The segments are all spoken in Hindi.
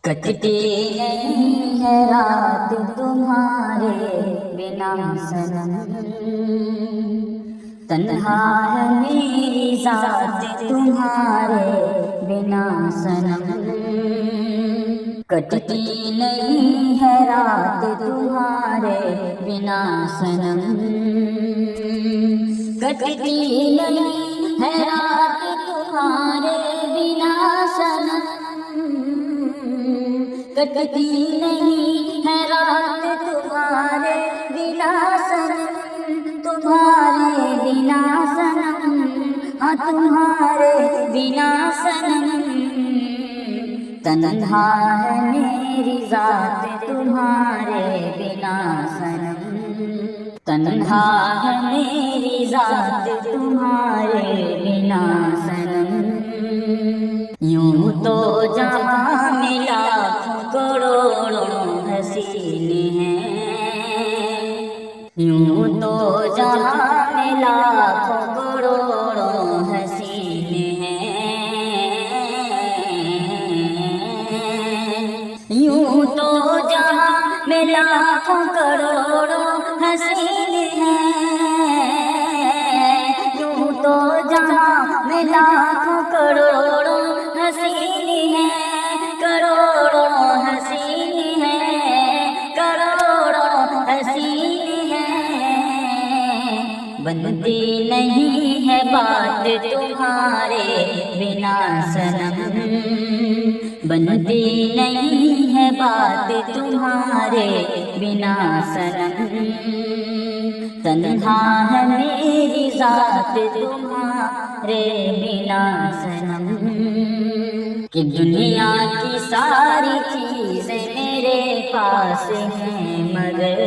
कटती नहीं है रात तुम्हारे बिना सनम, तन्हा है मेरी जात तुम्हारे बिना सनम। कटती नहीं है रात तुम्हारे बिना सनम, कटती नहीं है रात तुम्हारे बिना सनम, कटती नहीं है रात तुम्हारे बिना सनम, तुम्हारे बिना सनम, हाँ तुम्हारे बिना सनम। तन्हा है मेरी जात तुम्हारे बिना सनम, तन्हा है मेरी जात तुम्हारे बिना सनम। यूं तो जहाँ में लाखों करोड़ों हसीने हैं, यूं तो जहाँ में लाखों करोड़ों हसीने हैं, यूं तो जहाँ में लाखों करोड़ों हसीने हैं, यूं तो जहाँ में लाखों करोड़ों हसीने हैं, करोड़ों हसीने हैं, करोड़ों हसीने हैं। बनती नहीं है बात तुम्हारे बिना सनम, बनती नहीं है बात तुम्हारे बिना सनम। तन्हा है मेरी जात तुम्हारे बिना सनम, कि दुनिया की सारी चीजें मेरे पास हैं मगर,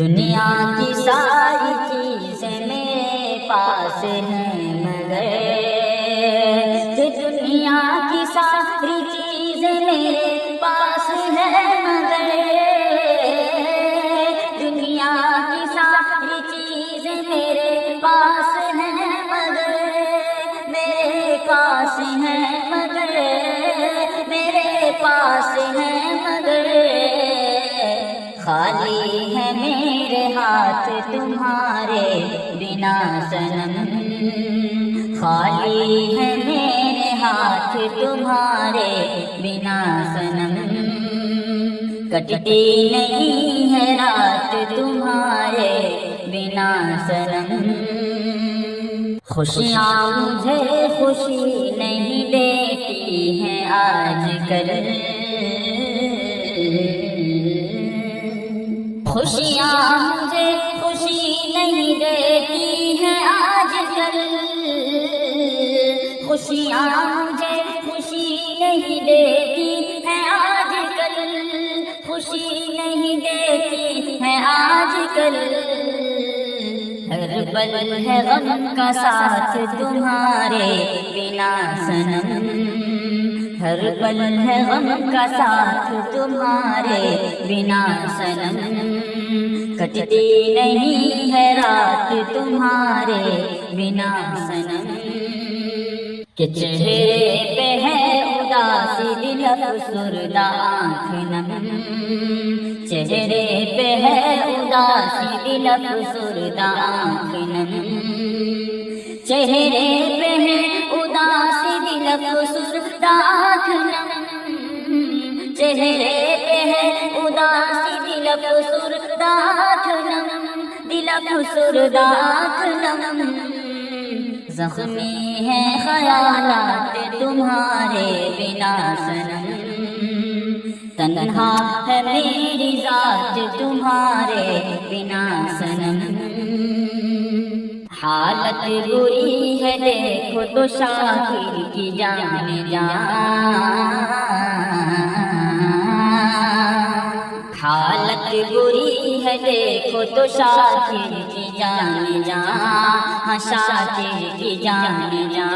दुनिया की सारी चीजें मेरे पास हैं मगर, कि दुनिया की सारी चीजें मेरे पास हैं मगर, दुनिया की सारी चीजें मेरे पास हैं मगर, मेरे पास हैं मगर, मेरे पास हैं मगर। खाली है मेरे हाथ तुम्हारे बिना सनम, खाली है मेरे हाथ तुम्हारे बिना सनम। कटती नहीं है रात तुम्हारे बिना सनम, खुशियाँ मुझे खुशी नहीं देती हैं आजकल, खुशियाँ मुझे खुशी नहीं देती हैं आजकल, खुशियाँ मुझे खुशी नहीं देती हैं आजकल, खुशी नहीं देती हैं आजकल। हर पल है गम का साथ तुम्हारे बिना सनम, हर पल है गम का साथ तुम्हारे बिना सनम। कटती नहीं है रात तुम्हारे बिना सनम, कि चेहरे पे है उदासी दिल अफसुरदा आँख नम, चेहरे पे है उदासी दिल अफसुरदा आँख नम, चेहरे पे है उदासी दिल अफसुरदा आँख नम, चेहरे पे है उदासी दिल अफसुरदा आँख नम, दिल अफसुरदा आँख नम। ज़ख्मी है ख़यालात तुम्हारे बिना सनम, तन्हा है मेरी जात तुम्हारे बिना सनम। हालत बुरी है देखो तो शाकिर की जान जा, हालत बुरी है देखो तो शाकिर की जान जा, हाँ शाकिर की जान जा।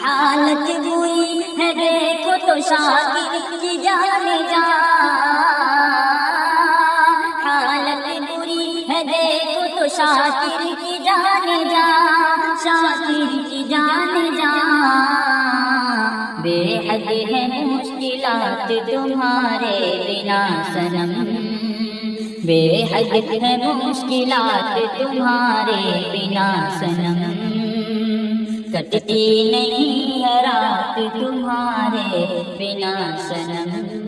हालत बुरी है देखो तो शाकिर की जान जा, हालत बुरी है देखो तो शाकिर की जान जा, शाकिर की जान जा, बेहद है मुश्किलात तुम्हारे बिना सनम, बेहद है मुश्किलात तुम्हारे बिना सनम, कटती नहीं है रात तुम्हारे बिना सनम।